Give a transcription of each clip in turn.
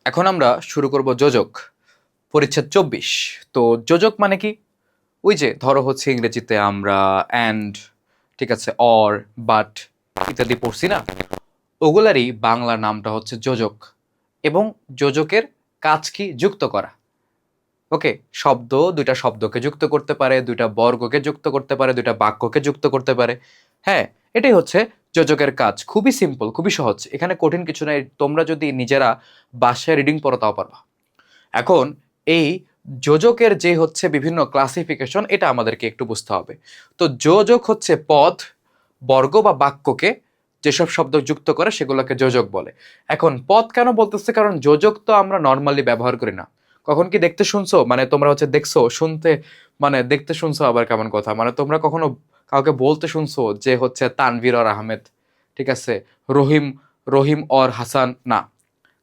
এখন আমরা শুরু করব যোজক পরিচ্ছেদ ২৪। তো যোজক মানে কি? ওই যে ধরো হচ্ছে ইংরেজিতে আমরা অ্যান্ড, ঠিক আছে, অর, বাট ইত্যাদি পড়ছি না, ওগুলারই বাংলা নামটা হচ্ছে যোজক। এবং যোজকের কাজ কি? যুক্ত করা। ওকে, শব্দ দুইটা শব্দকে যুক্ত করতে পারে, দুইটা বর্গকে যুক্ত করতে পারে, দুইটা বাক্যকে যুক্ত করতে পারে। হ্যাঁ, এটাই হচ্ছে যোজকের কাজ। খুবই সিম্পল, খুবই সহজ, এখানে কঠিন কিছু নাই। তোমরা যদি নিজেরা বাসায় রিডিং পড়ো তাও পারবা। এখন এই যোজকের যে হচ্ছে বিভিন্ন ক্লাসিফিকেশন, এটা আমাদেরকে একটু বুঝতে হবে। তো যোজক হচ্ছে পদ, বর্গ বা বাক্যকে যেসব শব্দ যুক্ত করে সেগুলোকে যোজক বলে। এখন পদ কেন বলতেছে? কারণ যোজক তো আমরা নর্মালি ব্যবহার করি না। কখন কি দেখতে শুনছো, মানে তোমরা হচ্ছে দেখছো, শুনতে মানে দেখতে শুনছো আবার কেমন কথা, মানে তোমরা কখনো কাউকে বলতে শুনছো যে হচ্ছে তানভীর আর আহমেদ, ঠিক আছে, রহিম, রহিম অর হাসান? না,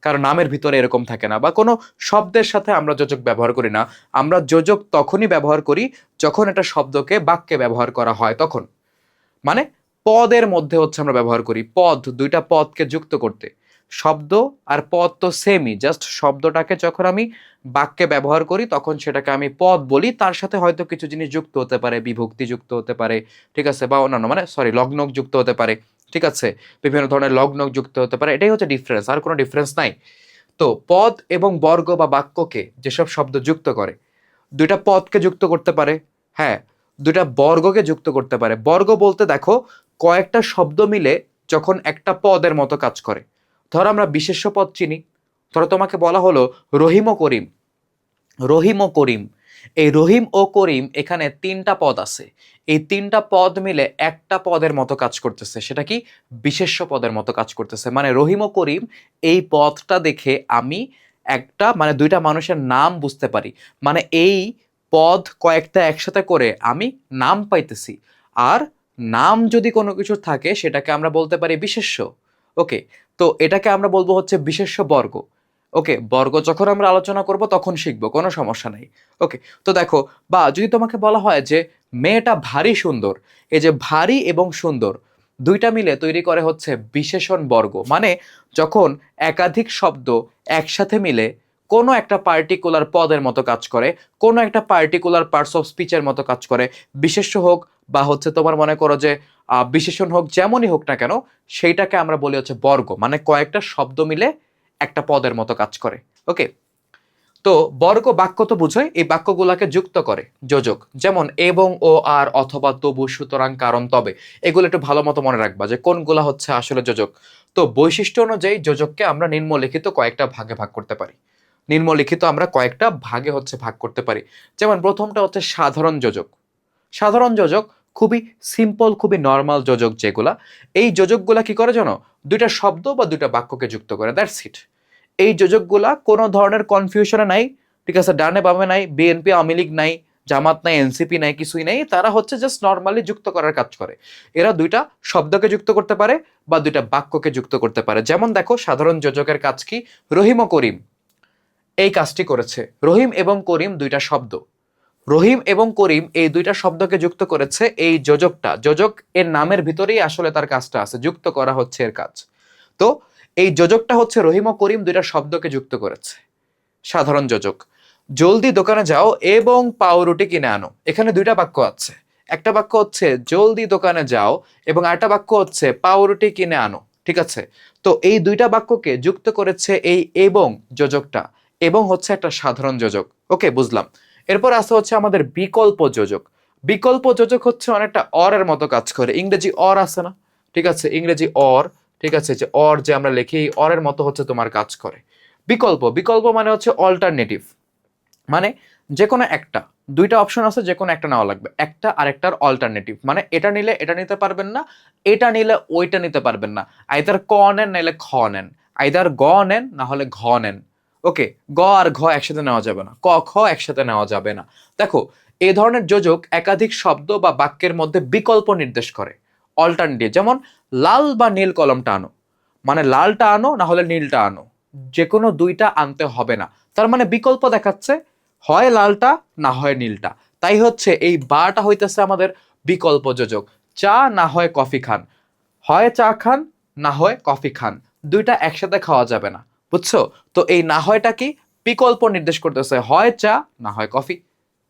কারণ নামের ভিতরে এরকম থাকে না, বা কোনো শব্দের সাথে আমরা যোজক ব্যবহার করি না। আমরা যোজক তখনই ব্যবহার করি যখন এটা শব্দকে বাক্যে ব্যবহার করা হয় তখন। মানে পদের মধ্যে হচ্ছে আমরা ব্যবহার করি, পদ, দুইটা পদকে যুক্ত করতে। শব্দ আর পদ তো সেমই, জাস্ট শব্দটাকে যখন আমি বাক্যে ব্যবহার করি তখন সেটাকে আমি পদ বলি, তার সাথে হয়তো কিছু জিনিস যুক্ত হতে পারে, বিভক্তি যুক্ত হতে পারে, ঠিক আছে, বা অন্যান্য মানে সরি লগ্নক যুক্ত হতে পারে, ঠিক আছে, বিভিন্ন ধরনের লগ্নক যুক্ত হতে পারে। এটাই হচ্ছে ডিফারেন্স, আর কোনো ডিফারেন্স নাই। তো পদ এবং বর্গ বা বাক্যকে যেসব শব্দ যুক্ত করে, দুইটা পদকে যুক্ত করতে পারে, হ্যাঁ, দুইটা বর্গকে যুক্ত করতে পারে। বর্গ বলতে দেখো কয়েকটা শব্দ মিলে যখন একটা পদের মতো কাজ করে। ধরো আমরা বিশেষ্য পদ চিনি, ধরো তোমাকে বলা হলো রহিম ও করিম, রহিম ও করিম। এই রহিম ও করিম এখানে তিনটা পদ আছে, এই তিনটা পদ মিলে একটা পদের মতো কাজ করতেছে। সেটা কি? বিশেষ্য পদের মতো কাজ করতেছে। মানে রহিম ও করিম এই পদটা দেখে আমি একটা মানে দুইটা মানুষের নাম বুঝতে পারি। মানে এই পদ কয়েকটা একসাথে করে আমি নাম পাইতেছি। আর নাম যদি কোনো কিছু থাকে সেটাকে আমরা বলতে পারি বিশেষ্য। ওকে, তো এটাকে আমরা বলবো হচ্ছে বিশেষ্য বর্গ। ওকে, বর্গ যখন আমরা আলোচনা করব তখন শিখবো, কোনো সমস্যা নাই। ওকে, তো দেখো, বা যদি তোমাকে বলা হয় যে মেয়েটা ভারী সুন্দর, এই যে ভারী এবং সুন্দর দুইটা মিলে তৈরি করে হচ্ছে বিশেষণ বর্গ। মানে যখন একাধিক শব্দ একসাথে মিলে কোনো একটা পার্টিকুলার পদের মতো কাজ করে, কোনো একটা পার্টিকুলার পার্টস অফ স্পিচের মতো কাজ করে, বিশেষ্য হোক বা হচ্ছে তোমার মনে করো যে বিশেষণ হোক, যেমনই হোক না কেন, সেইটাকে আমরা বলি হচ্ছে বর্গ। মানে কয়েকটা শব্দ মিলে একটা পদের মতো কাজ করে। ওকে, তো বর্গ বাক্য তো বুঝোই, এই বাক্যগুলাকে যুক্ত করে যোজক। যেমন এবং, ও, আর, অথবা, তবু, সুতরাং, কারণ, তবে। এগুলো একটু ভালো মতো মনে রাখবা যে কোনগুলা হচ্ছে আসলে যোজক। তো বৈশিষ্ট্য অনুযায়ী যোজককে আমরা নিম্নলিখিত কয়েকটা ভাগে ভাগ করতে পারি। নিম্নলিখিত আমরা কয়েকটা ভাগে হচ্ছে ভাগ করতে পারি। যেমন প্রথমটা হচ্ছে সাধারণ যোজক। সাধারণ যোজক খুবই সিম্পল, খুবই নর্মাল যোজক যেগুলা, এই যোজকগুলা কি করে জানো? দুইটা শব্দ বা দুইটা বাক্যকে যুক্ত করে, দ্যাটস ইট। এই যোজকগুলা কোনো ধরনের কনফিউশনে নাই, ঠিক আছে, ডানে বামে নাই, বিএনপি আওয়ামী লীগ নাই, জামাত নাই, এনসিপি নাই, কিছুই নাই, তারা হচ্ছে জাস্ট নর্মালি যুক্ত করার কাজ করে। এরা দুইটা শব্দকে যুক্ত করতে পারে বা দুইটা বাক্যকে যুক্ত করতে পারে। যেমন দেখো সাধারণ যোজকের কাজ কি? রহিম ও করিম এই কাজটি করেছে। রহিম এবং করিম দুইটা শব্দ, রহিম এবং করিম এই দুইটা শব্দকে যুক্ত করেছে এই যোজকটা। যোজক এর নামের ভিতরেই আসলে তার কাজটা আছে, যুক্ত করা হচ্ছে এর কাজ। তো এই যোজকটা হচ্ছে রহিম ও করিম দুইটা শব্দকে যুক্ত করেছে, সাধারণ যোজক। জলদি দোকানে যাও এবং পাউরুটি কিনে আনো, এখানে দুইটা বাক্য আছে। একটা বাক্য হচ্ছে জলদি দোকানে যাও এবং আরেকটা বাক্য হচ্ছে পাউরুটি কিনে আনো, ঠিক আছে। তো এই দুইটা বাক্যকে যুক্ত করেছে এই এবং যোজকটা, এবং হচ্ছে একটা সাধারণ যোজক। ওকে, বুঝলাম। এরপর আসে হচ্ছে আমাদের বিকল্প যোজক। বিকল্প যোজক হচ্ছে অনেকটা অর এর মতো কাজ করে। ইংরেজি অর আছে না, ঠিক আছে, ইংরেজি অর, ঠিক আছে, যে অর যে আমরা লিখি, এই অরের মতো হচ্ছে তোমার কাজ করে। বিকল্প, বিকল্প মানে হচ্ছে অল্টারনেটিভ। মানে যে কোনো একটা, দুইটা অপশন আছে, যে কোনো একটা নেওয়া লাগবে, একটা আরেকটার অল্টারনেটিভ। মানে এটা নিলে এটা নিতে পারবেন না, এটা নিলে ওইটা নিতে পারবেন না। আইদার ক নেন নাইলে খ নেন, আইদার গ নেন না হলে ঘ নেন। ওকে, গ আর ঘ একসাথে নেওয়া যাবে না, ক খ একসাথে নেওয়া যাবে না। দেখো, এই ধরনের যোজক একাধিক শব্দ বা বাক্যের মধ্যে বিকল্প নির্দেশ করে, অল্টারনেটিভ। যেমন লাল বা নীল কলমটা আনো, মানে লালটা আনো না হলে নীলটা আনো, যে কোনো দুইটা আনতে হবে না। তার মানে বিকল্প দেখাচ্ছে, হয় লালটা না হয় নীলটা। তাই হচ্ছে এই বাটা হইতেছে আমাদের বিকল্প যোজক। চা না হয় কফি খান, হয় চা খান না হয় কফি খান, দুইটা একসাথে খাওয়া যাবে না। বুঝছো? তো এই না হয়টা কি বিকল্প নির্দেশ করতেছে, হয় চা না হয় কফি,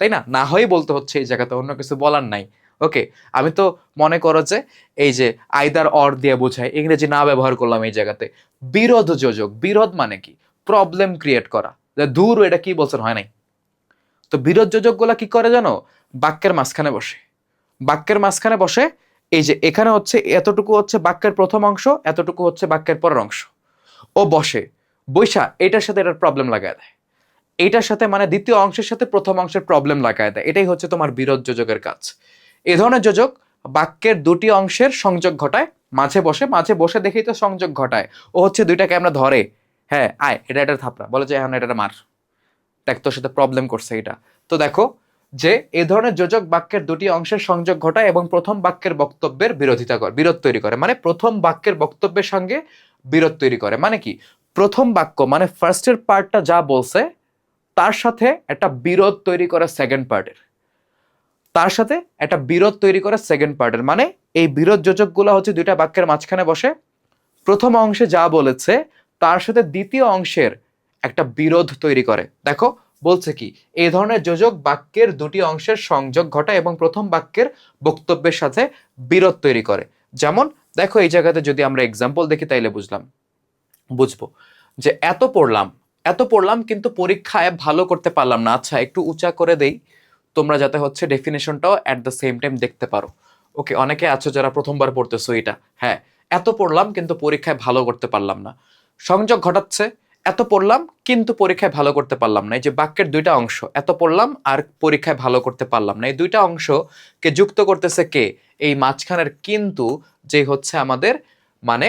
তাই না? না হয় বলতে হচ্ছে এই জায়গাতে, অন্য কিছু বলার নাই। ওকে, আমি তো মনে করো যে এই যে আইদার অর দিয়ে বোঝায়, ইংরেজি না ব্যবহার করলাম এই জায়গাতে। বিরোধ যোজক, বিরোধ মানে কি? প্রবলেম ক্রিয়েট করা। দূর, এটা কি বলছেন, হয় নাই। তো বিরোধ যোজক গুলা কি করে জানো? বাক্যের মাঝখানে বসে, বাক্যের মাঝখানে বসে। এই যে এখানে হচ্ছে এতটুকু হচ্ছে বাক্যের প্রথম অংশ, এতটুকু হচ্ছে বাক্যের পরের অংশ। ও বসে, বৈশা এটার সাথে এটার প্রবলেম লাগায় দেয়, এইটার সাথে মানে দ্বিতীয় অংশের সাথে প্রথম অংশের প্রবলেম লাগায় দেয়। এটাই হচ্ছে তোমার বিরোধ যোজকের কাজ। এ ধরনের যোজক বাক্যের দুটি অংশের সংযোগ ঘটায়, মাঝে বসে, মাঝে বসে দেখেই তো সংযোগ ঘটায়। ও হচ্ছে দুইটাকে আমরা ধরে, হ্যাঁ আয় এটা এটা থাপড়া, বলে যে এখন এটা মার, দেখ তোর সাথে প্রবলেম করছে এটা। তো দেখো যে এ ধরনের যোজক বাক্যের দুটি অংশের সংযোগ ঘটায় এবং প্রথম বাক্যের বক্তব্যের বিরোধিতা করে, বিরোধ তৈরি করে। মানে প্রথম বাক্যের বক্তব্যের সঙ্গে বিরোধ তৈরি করে। মানে কি? প্রথম বাক্য মানে ফার্স্টের পার্টটা যা বলছে তার সাথে একটা বিরোধ তৈরি করে সেকেন্ড পার্টের, তার সাথে একটা বিরোধ তৈরি করে সেকেন্ড পার্টের। মানে এই বিরোধ যোজকগুলো হচ্ছে দুইটা বাক্যের মাঝখানে বসে, প্রথম অংশে যা বলেছে তার সাথে দ্বিতীয় অংশের একটা বিরোধ তৈরি করে। দেখো বলছে কি, এই ধরনের যোজক বাক্যের দুটি অংশের সংযোগ ঘটায় এবং প্রথম বাক্যের বক্তব্যের সাথে বিরোধ তৈরি করে। যেমন দেখো এই জায়গাতে যদি আমরা এক্সাম্পল দেখি তাইলে বুঝবো যে এত পড়লাম কিন্তু পরীক্ষায় ভালো করতে পারলাম না। আচ্ছা একটু উঁচা করে দেই, তোমরা যাতে হচ্ছে ডেফিনেশনটাও অ্যাট দ্য সেম টাইম দেখতে পারো। ওকে, অনেকে আছো যারা প্রথমবার পড়তেছো এটা। হ্যাঁ, এত পড়লাম কিন্তু পরীক্ষায় ভালো করতে পারলাম না, সংযোগ ঘটাচ্ছে। এত পড়লাম কিন্তু পরীক্ষায় ভালো করতে পারলাম না, এই যে বাক্যের দুইটা অংশ, এত পড়লাম আর পরীক্ষায় ভালো করতে পারলাম না, এই দুইটা অংশকে যুক্ত করতেছে কে? এই মাঝখানের কিন্তু, যে হচ্ছে আমাদের মানে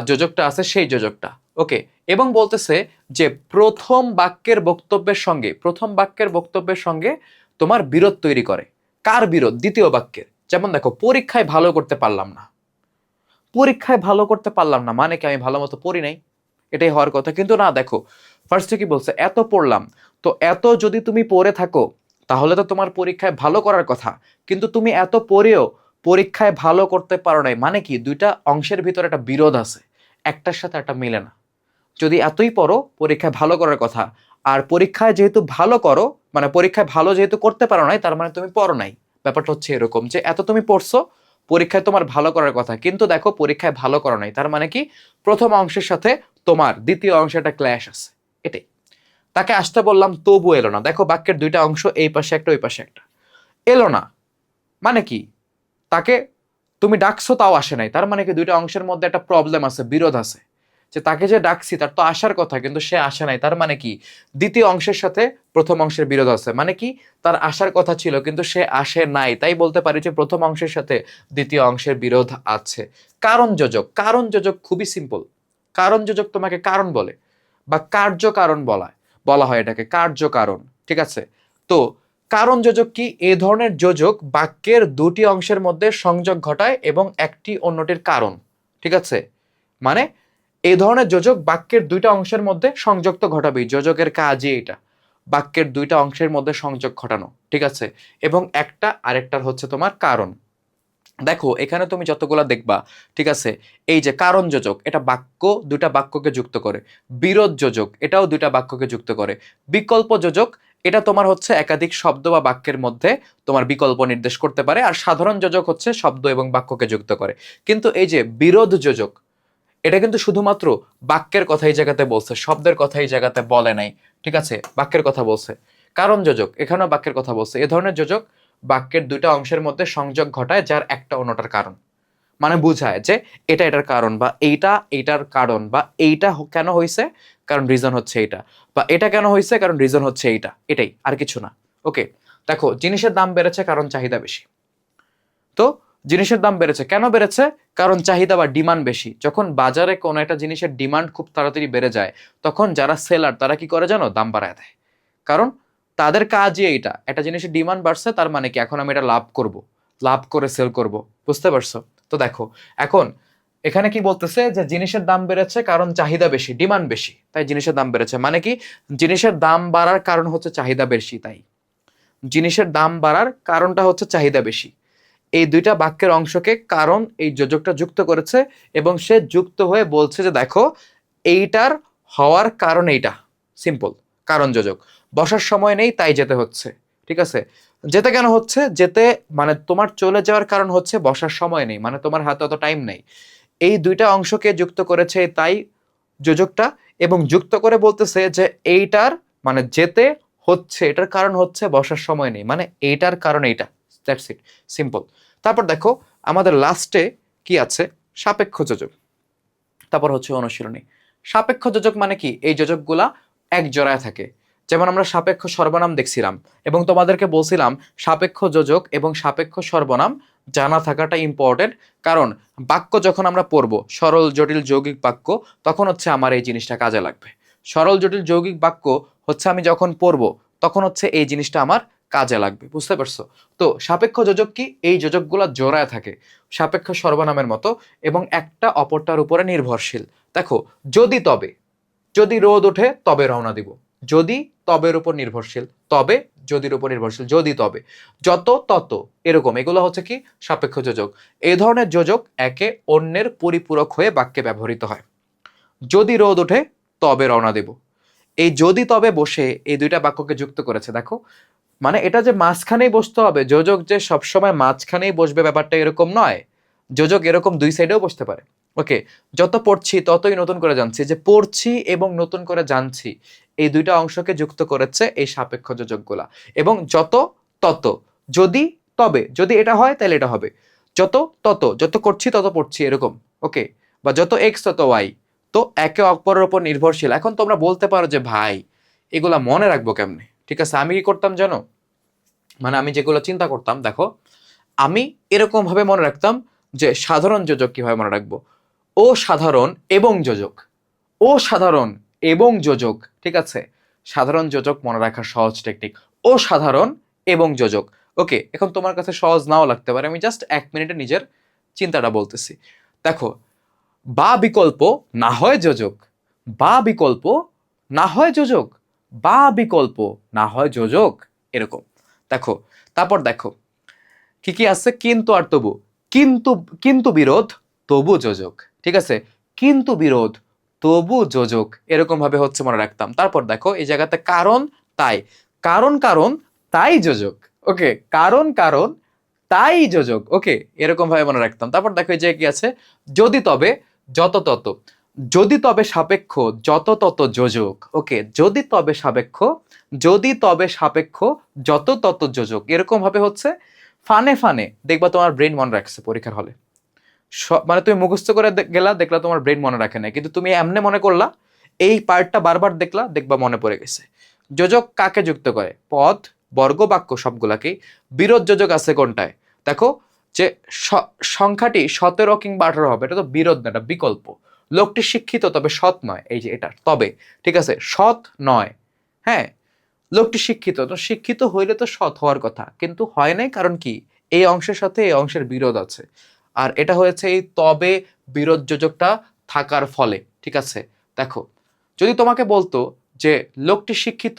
যোজকটা আছে সেই যোজকটা। ওকে, এবং বলতেছে যে প্রথম বাক্যের বক্তব্যের সঙ্গে তোমার বিরোধ তৈরি করে। কার বিরোধ? দ্বিতীয় বাক্যের। যেমন দেখো, পরীক্ষায় ভালো করতে পারলাম না, পরীক্ষায় ভালো করতে পারলাম না মানে কি আমি ভালো মতো পড়ি নাই, এটাই হওয়ার কথা। কিন্তু না, দেখো ফার্স্টে কি বলছে, এত পড়লাম। তো এত যদি তুমি পড়ে থাকো তাহলে তো তোমার পরীক্ষায় ভালো করার কথা, কিন্তু তুমি এত পড়েও পরীক্ষায় ভালো করতে পারো নাই। মানে কি, দুইটা অংশের ভিতরে একটা বিরোধ আছে, একটার সাথে একটা মিলে না। যদি এতই পড়ো, পরীক্ষায় ভালো করার কথা, আর পরীক্ষায় যেহেতু ভালো করো, মানে পরীক্ষায় ভালো যেহেতু করতে পারো নাই, তার মানে তুমি পড়ো নাই। ব্যাপারটা হচ্ছে এরকম যে এত তুমি পড়ছো, পরীক্ষায় তোমার ভালো করার কথা, কিন্তু দেখো পরীক্ষায় ভালো করো নাই, তার মানে কি প্রথম অংশের সাথে তোমার দ্বিতীয় অংশে একটা ক্ল্যাশ আছে। এটাই। তাকে আসতে বললাম তবু এলো না। দেখো বাক্যের দুইটা অংশ, এই পাশে একটা ওই পাশে একটা, এলো না মানে কি, তাকে তুমি ডাকছো তাও আসে নাই, তার মানে কি দুইটা অংশের মধ্যে একটা প্রবলেম আছে, বিরোধ আছে। যে তাকে যে ডাকছি তার তো আসার কথা কিন্তু সে আসে নাই, তার মানে কি দ্বিতীয় অংশের সাথে প্রথম অংশের বিরোধ আছে। মানে কি, তার আসার কথা ছিল কিন্তু সে আসে নাই, তাই বলতে পারি যে প্রথম অংশের সাথে দ্বিতীয় অংশের বিরোধ আছে। কারণ যোজক, কারণ যোজক খুবই সিম্পল। কারণ যোজক তোমাকে কারণ বলে বা কার্য কারণ বলা হয় এটাকে কার্য কারণ, ঠিক আছে? তো কারণ যোজক কি? এই ধরনের যোজক বাক্যের দুটি অংশের মধ্যে সংযোগ ঘটায় এবং একটি অন্যটির কারণ, ঠিক আছে? মানে এই ধরনের যোজক বাক্যের দুইটা অংশের মধ্যে সংযোগ তো ঘটাবেই, যোজকের কাজই এটা, বাক্যের দুইটা অংশের মধ্যে সংযোগ ঘটানো, ঠিক আছে? এবং একটা আরেকটার হচ্ছে তোমার কারণ। দেখো এখানে তুমি যতগুলা দেখবা, ঠিক আছে, এই যে কারণ যোজক এটা দুইটা বাক্যকে যুক্ত করে, বিরোধ যোজক এটাও দুইটা বাক্যকে যুক্ত করে, বিকল্প যোজক এটা তোমার হচ্ছে একাধিক শব্দ বা বাক্যের মধ্যে তোমার বিকল্প নির্দেশ করতে পারে, আর সাধারণ যোজক হচ্ছে শব্দ এবং বাক্যকে যুক্ত করে। কিন্তু এই যে বিরোধ যোজক, এটা কিন্তু শুধুমাত্র বাক্যের কথা এই জায়গাতে বলছে, শব্দের কথা এই জায়গাতে বলে নাই, ঠিক আছে, বাক্যের কথা বলছে। কারণ যোজক এখানেও বাক্যের কথা বলছে। এ ধরনের যোজক বাক্যের দুইটা অংশের মধ্যে সংযোগ ঘটায় যার একটা অন্যটার কারণ, মানে বুঝায় যে এটা এটার কারণ, বা এইটা এইটার কারণ, বা এইটা কেন হয়েছে কারণ রিজন হচ্ছে এইটা, বা এটা কেন হয়েছে কারণ রিজন হচ্ছে এইটা, এটাই, আর কিছু না। ওকে, দেখো জিনিসের দাম বেড়েছে কারণ চাহিদা বেশি। তো জিনিসের দাম বেড়েছে, কেন বেড়েছে? কারণ চাহিদা বা ডিমান্ড বেশি। যখন বাজারে কোনো একটা জিনিসের ডিমান্ড খুব তাড়াতাড়ি বেড়ে যায়, তখন যারা সেলার তারা কি করে জানো? দাম বাড়ায় দেয়। কারণ তাদের কাজই এইটা, একটা জিনিসের ডিমান্ড বাড়ছে তার মানে কি এখন আমি এটা লাভ করব, লাভ করে সেল করব। বুঝতে পারছো? তো দেখো এখন এখানে কি বলতেছে যে জিনিসের দাম বেড়েছে কারণ চাহিদা বেশি, ডিমান্ড বেশি, তাই জিনিসের দাম বেড়েছে। মানে কি, জিনিসের দাম বাড়ার কারণ হচ্ছে চাহিদা বেশি, তাই জিনিসের দাম বাড়ার কারণটা হচ্ছে চাহিদা বেশি। এই দুইটা বাক্যের অংশকে কারণ এই যোজকটা যুক্ত করেছে এবং সে যুক্ত হয়ে বলছে যে দেখো এইটার হওয়ার কারণ এইটা, সিম্পল, কারণ যোজক। বসার সময় নেই তাই যেতে হচ্ছে, ঠিক আছে। যেতে কেন হচ্ছে? যেতে মানে তোমার চলে যাওয়ার কারণ হচ্ছে বসার সময় নেই, মানে তোমার হাতে অত টাইম নেই। এই দুইটা অংশকে যুক্ত করেছে তাই যোজকটা, এবং যুক্ত করে বলতেছে যে এইটার মানে যেতে হচ্ছে, এটার কারণ হচ্ছে বসার সময় নেই, মানে এইটার কারণ এইটা। That's it, simple. তারপর দেখো আমাদের লাস্টে কি আছে? সাপেক্ষ যোজক। তারপর হচ্ছে অনুশীলনী। সাপেক্ষ যোজক মানে কি? এই যোজকগুলা এক জোড়ায় থাকে। যেমন আমরা সাপেক্ষ সর্বনাম দেখছিলাম এবং তোমাদেরকে বলছিলাম সাপেক্ষ যোজক এবং সাপেক্ষ সর্বনাম জানা থাকাটা ইম্পর্টেন্ট। কারণ বাক্য যখন আমরা পড়বো, সরল জটিল যৌগিক বাক্য, তখন হচ্ছে আমার এই জিনিসটা কাজে লাগবে। সরল জটিল যৌগিক বাক্য হচ্ছে আমি যখন পড়বো তখন হচ্ছে এই জিনিসটা আমার কাজে লাগবে, বুঝতে পারছো? তো সাপেক্ষ যোজক কি? এই যোজকগুলা জোড়ায় থাকে সাপেক্ষ সর্বনামের মতো এবং একটা অপরটার উপরে নির্ভরশীল। দেখো, যদি তবে, যদি রোদ ওঠে তবে রওনা দিব, যদি তবের উপর নির্ভরশীল, তবে যদির উপর নির্ভরশীল, যদি তবে, যত তত, এরকম, এগুলো হচ্ছে কি? সাপেক্ষ যোজক। এই ধরনের যোজক একে অন্যের পরিপূরক হয়ে বাক্যে ব্যবহৃত হয়। যদি রোদ ওঠে তবে রওনা দেব, এই যদি তবে বসে এই দুইটা বাক্যকে যুক্ত করেছে। দেখো, মানে এটা যে মাঝখানেই বসতে হবে, যোজক যে সবসময় মাঝখানেই বসবে ব্যাপারটা এরকম নয়। যোজক এরকম দুই সাইডেও বসতে পারে। ওকে, যত পড়ছি ততই নতুন করে জানছি, যে পড়ছি এবং নতুন করে জানছি, এই দুইটা অংশকে যুক্ত করেছে এই সাপেক্ষ যোজকগুলা। এবং যত তত, যদি তবে, যদি এটা হয় তাহলে এটা হবে, যত তত, যত করছি তত পড়ছি, এরকম। ওকে, বা যত এক্স তত ওয়াই, তো একে অপরের উপর নির্ভরশীল। এখন তোমরা বলতে পারো যে ভাই এগুলা মনে রাখবো কেমনে? ঠিক আছে, আমি কি করতাম জানো? মানে আমি যেগুলো চিন্তা করতাম, দেখো, আমি এরকম ভাবে মনে রাখতাম যে সাধারণ যোজক কিভাবে মনে রাখবো? ও সাধারণ এবং যোজক, ও সাধারণ এবং যোজক, ঠিক আছে। সাধারণ যোজক মনে রাখার সহজ টেকনিক, ও সাধারণ এবং যোজক। ওকে, এখন তোমার কাছে সহজ নাও লাগতে পারে, আমি জাস্ট 1 মিনিটে নিজের চিন্তাটা বলতেছি। দেখো, বা বিকল্প না হয় যোজক, বা বিকল্প না হয় যোজক, বা বিকল্প না হয় যোজক, এরকম। দেখো, তারপর দেখো কি কি আছে? কিন্তু আর তবু, কিন্তু, কিন্তু বিরোধ তবু যোজক, ঠিক আছে। কিন্তু বিরোধ তবু যোজক, এরকম ভাবে হচ্ছে মনে রাখতাম। তারপর দেখো এই জায়গাতে কারণ তাই, কারণ কারণ তাই যোজক। ওকে, কারণ কারণ তাই যোজক। ওকে, এরকম ভাবে মনে রাখতাম। তারপর দেখো এই যে কি আছে? যদি তবে যত তত, যদি তবে সাপেক্ষ যত তত যোজক। ওকে, যদি তবে সাপেক্ষ, যদি তবে সাপেক্ষ যত তত যোজক, এরকম ভাবে হচ্ছে ফানে ফানে দেখবা তোমার ব্রেন মনে রাখছে পরীক্ষার হলে। মানে তুমি মুখস্থ করে গেলা, দেখলা তোমার ব্রেন মনে রাখে না, কিন্তু তুমি এমনে মনে করলা, এই পার্টটা বারবার দেখলা, দেখবা মনে পড়ে গেছে। যোজক কাকে যুক্ত করে? পদ, বর্গ, বাক্য সবগুলাকেই। বিরোধ যোজক আছে কোনটায়? দেখো, যে সংখ্যাটি 17 কিংবা 18 হবে, এটা তো বিরোধ না, এটা বিকল্প। লোকটি শিক্ষিত তবে সৎ নয়, এই যে এটা তবে, ঠিক আছে, সৎ নয়। হ্যাঁ, লোকটি শিক্ষিত, তো শিক্ষিত হইলে তো সৎ হওয়ার কথা, কিন্তু হয় নাই, কারণ কি? এই অংশের সাথে এই অংশের বিরোধ আছে। আর এটা হয়েছে এই তবে বিরোধ যোজকটা থাকার ফলে, ঠিক আছে। দেখো, যদি তোমাকে বলতো যে লোকটি শিক্ষিত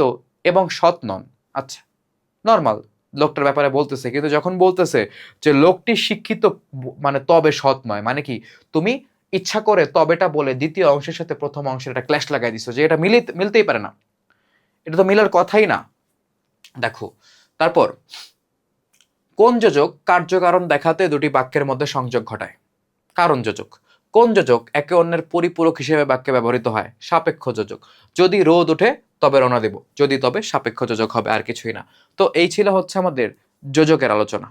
এবং সৎ নন, আচ্ছা, নর্মাল, লোকটার ব্যাপারে বলতেছে, কিন্তু যখন বলতেছে যে লোকটি শিক্ষিত মানে তবে সৎ নয়, মানে কি? তুমি ইচ্ছা করে তবেটা বলে দ্বিতীয় অংশের সাথে প্রথম অংশের একটা ক্ল্যাশ লাগাই দিছো, যে এটা মিলতেই পারে না, এটা তো মিলার কথাই না। দেখো, তারপর কোন যোজক কার্যকারণ দেখাতে দুটি বাক্যের মধ্যে সংযোগ ঘটায়? কারণ যোজক। কোন যোজক একে অন্যের পরিপূরক হিসেবে বাক্যে ব্যবহৃত হয়? সাপেক্ষ যোজক। যদি রোদ ওঠে তবে রওনা দেব, যদি তবে সাপেক্ষ যোজক হবে, আর কিছুই না। তো এই ছিল হচ্ছে আমাদের যোজকের আলোচনা।